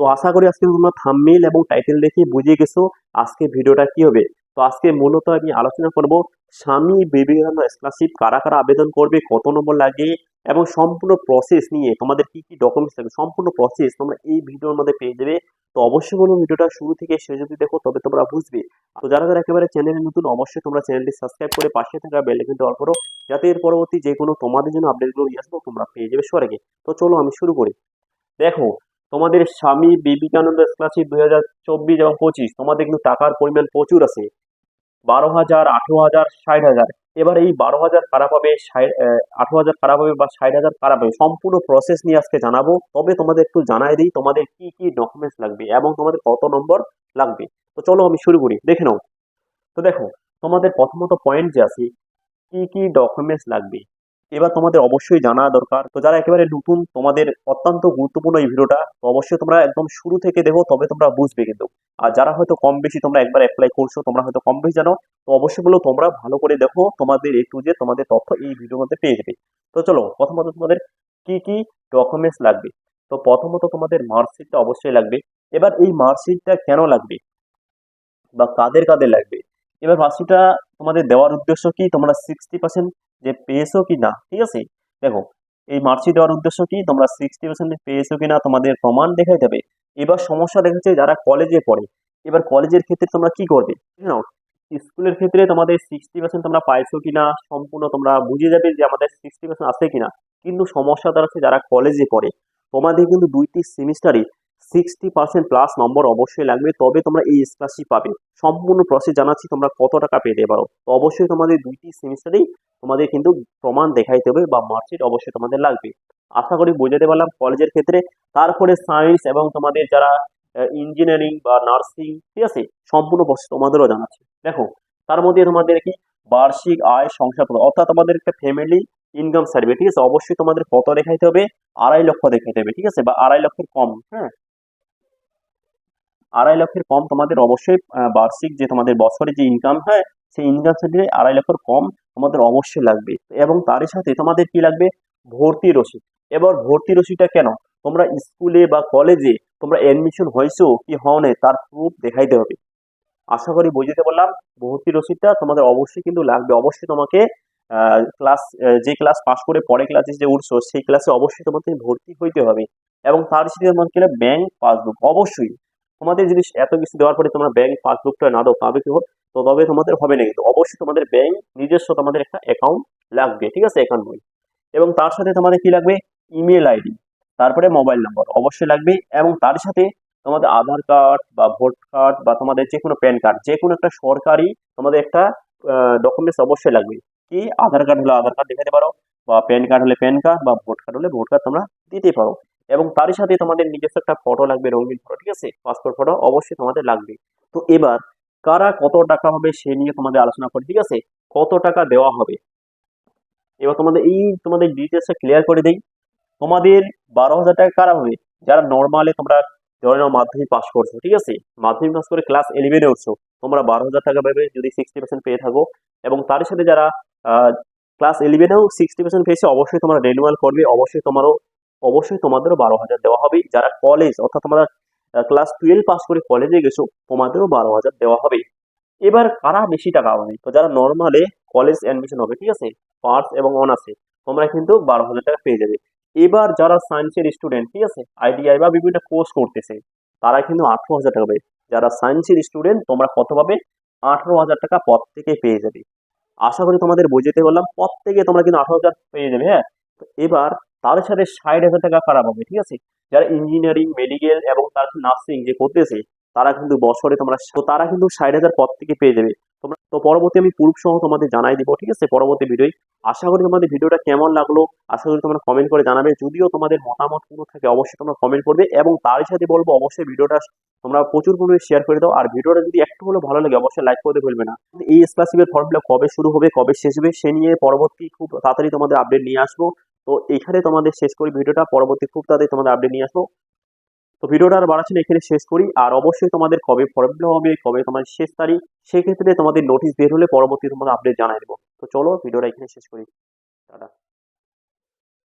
তো আশা করি আজকে তোমরা থাম্বনেইল এবং টাইটেল দেখে বুঝে গেছো আজকে ভিডিওটা কি হবে। তো আজকে মূলত আমি আলোচনা করব স্বামী বিবেকানন্দ স্কলারশিপ কারা কারা আবেদন করবে, কত নম্বর লাগে এবং সম্পূর্ণ প্রসেস নিয়ে তোমাদের কি কি ডকুমেন্টস লাগবে, সম্পূর্ণ প্রসেস তোমরা এই ভিডিওর মধ্যে পেয়ে যাবে। তো অবশ্যই বলবো ভিডিওটা শুরু থেকে শেষ অবধি দেখো, তবে তোমরা বুঝবে। তো যারা যারা একেবারে চ্যানেলে নতুন, অবশ্যই তোমরা চ্যানেলটি সাবস্ক্রাইব করে পাশে থাকা বেল আইকনটি অল করো, যাতে এর পরবর্তী যে কোনো তোমাদের জন্য আপডেটগুলো নিয়ে আসবো তোমরা পেয়ে যাবে সবার আগে। তো চলো আমি শুরু করি। দেখো, তোমাদের স্বামী বিবেকানন্দ স্কলারশিপ 2024 এবং 25 তোমাদের কিন্তু টাকার পরিমাণ প্রচুর আছে, 12,000, 18,000, 60,000। এবার এই 12,000 কারা পাবে, 18,000 কারা পাবে বা 60,000 কারা পাবে, সম্পূর্ণ প্রসেস নিয়ে আজকে জানাবো। তবে তোমাদের একটু জানাই দিই তোমাদের কি কি ডকুমেন্টস লাগবে এবং তোমাদের কত নম্বর লাগবে। তো চলো আমি শুরু করি, দেখে নাও। তো দেখো, তোমাদের প্রথমত পয়েন্ট যে আছে কি কি ডকুমেন্টস লাগবে, এবার তোমাদের অবশ্যই জানা দরকার। তো যারা একেবারে নতুন, তোমাদের অত্যন্ত গুরুত্বপূর্ণ এই ভিডিওটা, তো অবশ্যই তোমরা একদম শুরু থেকে দেখো, তবে তোমরা বুঝবে কিন্তু। আর যারা হয়তো কম বেশি তোমরা একবার অ্যাপ্লাই করছো, তোমরা হয়তো কম বেশি জানো, তো অবশ্যই বলো তোমরা ভালো করে দেখো, তোমাদের একটু যে তোমাদের তথ্য এই ভিডিওর মধ্যে পেয়ে যাবে। তো চলো, প্রথমত তোমাদের কি কি ডকুমেন্টস লাগবে। তো প্রথমত তোমাদের মার্কশিটটা অবশ্যই লাগবে। এবার এই মার্কশিটটা কেন লাগবে বা কাদের কাদের লাগবে, এবার মার্কশিটটা তোমাদের দেওয়ার উদ্দেশ্য কি, তোমরা 60% যে পেয়েছো কি না, ঠিক আছে। দেখো, এই মার্কশিট দেওয়ার উদ্দেশ্য কি, তোমরা 60% পেয়েছো কিনা তোমাদের প্রমাণ দেখাই দেবে। এবার সমস্যা দেখাচ্ছে যারা কলেজে পড়ে, এবার কলেজের ক্ষেত্রে তোমরা কি করবে নাও, স্কুলের ক্ষেত্রে তোমাদের 60% তোমরা পাইছো কিনা সম্পূর্ণ তোমরা বুঝে যাবে যে আমাদের 60% আছে কিনা। কিন্তু সমস্যা দাঁড়াচ্ছে যারা কলেজে পড়ে, তোমাদের কিন্তু দুইটি সেমিস্টারে 60% প্লাস নম্বর অবশ্যই লাগবে, তবে তোমরা এই স্কলারশিপ পাবে। সম্পূর্ণ প্রসেস জানাচ্ছি তোমরা কত টাকা পেতে পারো। তো অবশ্যই তোমাদের দুইটি সেমিস্টারেই তোমাদের কিন্তু প্রমাণ দেখাইতে হবে বা মার্কশিট অবশ্যই তোমাদের লাগবে। আশা করি বোঝাতে পারলাম কলেজের ক্ষেত্রে। তারপরে সায়েন্স এবং তোমাদের যারা ইঞ্জিনিয়ারিং বা নার্সিং, ঠিক আছে, সম্পূর্ণ প্রসেস তোমাদেরও জানাচ্ছি। দেখো, তার মধ্যে তোমাদের কি বার্ষিক আয় শংসাপত্র, অর্থাৎ তোমাদের একটা ফ্যামিলি ইনকাম সার্টিফিকেট, ঠিক আছে, অবশ্যই তোমাদের কত দেখাইতে হবে, 2.5 লক্ষ দেখাইতে হবে, ঠিক আছে, বা 2.5 লক্ষের কম। হ্যাঁ, 2.5 লক্ষের কম তোমাদের অবশ্যই বার্ষিক যে তোমাদের বছরে যে ইনকাম হয়, সেই ইনকাম সার্টিফিকেট 2.5 লক্ষের কম তোমাদের অবশ্যই লাগবে। এবং তারই সাথে তোমাদের কি লাগবে, ভর্তি রসিদ। এবার ভর্তি রসিদটা কেন, তোমরা স্কুলে বা কলেজে তোমরা অ্যাডমিশন হয়েছো কি হও নাই তার প্রুফ দেখাইতে হবে। আশা করি বুঝতে পারলাম। ভর্তি রসিদটা তোমাদের অবশ্যই কিন্তু লাগবে। অবশ্যই তোমাকে ক্লাস, যে ক্লাস পাস করে পরে ক্লাসে যে উঠছো সেই ক্লাসে অবশ্যই তোমাকে ভর্তি হইতে হবে। এবং তার সাথে তোমাকে ব্যাংক পাসবুক অবশ্যই। তোমাদের যদি এত কিছু দেওয়ার পরে তোমরা ব্যাংক পাসবুকটা না দাও, তবে কি হোক, তো তবে তোমাদের হবে না। কিন্তু অবশ্যই তোমাদের ব্যাংক নিজস্ব তোমাদের একটা অ্যাকাউন্ট লাগবে, ঠিক আছে, অ্যাকাউন্ট বই। এবং তার সাথে তোমাদের কি লাগবে, ইমেল আইডি, তারপরে মোবাইল নাম্বার অবশ্যই লাগবে। এবং তার সাথে তোমাদের আধার কার্ড বা ভোট কার্ড বা তোমাদের যে কোনো প্যান কার্ড, যে কোনো একটা সরকারি তোমাদের একটা ডকুমেন্টস অবশ্যই লাগবে। কি, আধার কার্ড হলে আধার কার্ড দেখাতে পারো, বা প্যান কার্ড হলে প্যান কার্ড, বা ভোট কার্ড হলে ভোট কার্ড তোমরা দিতে পারো। এবং তারই সাথে তোমাদের নিজস্ব একটা ফটো লাগবে, রঙিন ফটো, ঠিক আছে, পাসপোর্ট ফটো অবশ্যই তোমাদের লাগবে। তো এবার কারা কত টাকা হবে সে নিয়ে তোমাদের আলোচনা করি, ঠিক আছে, কত টাকা দেওয়া হবে। এবার তোমাদের এই তোমাদের ডিটেলসটা ক্লিয়ার করে দেই। তোমাদের 12,000 টাকা কারা হবে, যারা নর্মালি তোমরা ধরে নাও মাধ্যমিক পাস করছো, ঠিক আছে, মাধ্যমিক পাস করে ক্লাস 11-এ উঠছো, তোমরা 12,000 টাকা পাবে যদি 60% পেয়ে থাকো। এবং তার সাথে যারা ক্লাস 11-এও 60% পেয়েছে, অবশ্যই তোমরা রেনুয়াল করবে, অবশ্যই তোমাদেরও 12,000 দেওয়া হবে। যারা কলেজ, অর্থাৎ তোমরা ক্লাস 12 পাস করে কলেজে গেছো, তোমাদেরও 12,000 দেওয়া হবে। এবার কারা বেশি টাকা পাবে, তো যারা নর্মালে কলেজ অ্যাডমিশন হবে, ঠিক আছে, আর্টস এবং অনার্সে, তোমরা কিন্তু 12,000 টাকা পেয়ে যাবে। এবার যারা সায়েন্সের স্টুডেন্ট, ঠিক আছে, আইটিআই বা বিভিন্ন কোর্স করতেছে, তারা কিন্তু 18,000 টাকা পাবে। যারা সায়েন্সের স্টুডেন্ট তোমরা কত পাবে, 18,000 টাকা প্রত্যেকে পেয়ে যাবে। আশা করি তোমাদের বুঝতে বললাম, প্রত্যেকে তোমরা কিন্তু 18,000 পেয়ে যাবে। হ্যাঁ, তো এবার তার সাথে 60,000 টাকা কারা পাবে, ঠিক আছে, যারা ইঞ্জিনিয়ারিং, মেডিকেল এবং তার নার্সিং যে করতেছে, তারা কিন্তু বছরে তোমরা, তো তারা কিন্তু 60,000 প্রত্যেকে পেয়ে যাবে। তোমরা তো পরবর্তী আমি প্রুফ সহ তোমাদের জানাই দিব, ঠিক আছে, পরবর্তী ভিডিওয়। আশা করি তোমাদের ভিডিওটা কেমন লাগলো, আশা করি তোমরা কমেন্ট করে জানাবে। যদিও তোমাদের মতামত কোনো থাকে অবশ্যই তোমরা কমেন্ট করবে। এবং তার সাথে বলবো অবশ্যই ভিডিওটা তোমরা প্রচুর পরিমাণে শেয়ার করে দাও। আর ভিডিওটা যদি একটু হলেও ভালো লাগে অবশ্যই লাইক করতে ভুলবে না। এই স্কলারশিপের ফর্ম ফিল আপ কবে শুরু হবে, কবে শেষ হবে, সে নিয়ে পরবর্তী খুব তাড়াতাড়ি তোমাদের আপডেট নিয়ে আসবো। তো এখানে তোমাদের শেষ করি ভিডিওটা, পরবর্তী খুব তাড়াতাড়ি তোমাদের আপডেট নিয়ে আসবো। তো ভিডিওটা আর বাড়াচ্ছি না, এখানে শেষ করি। আর অবশ্যই তোমাদের কবে ফর্ম ফিল আপ হবে, কবে তোমাদের শেষ তারিখ, সেক্ষেত্রে তোমাদের নোটিশ বের হলে পরবর্তী তোমাদের আপডেট জানাই দেবো। তো চলো ভিডিওটা এখানে শেষ করি। টাটা।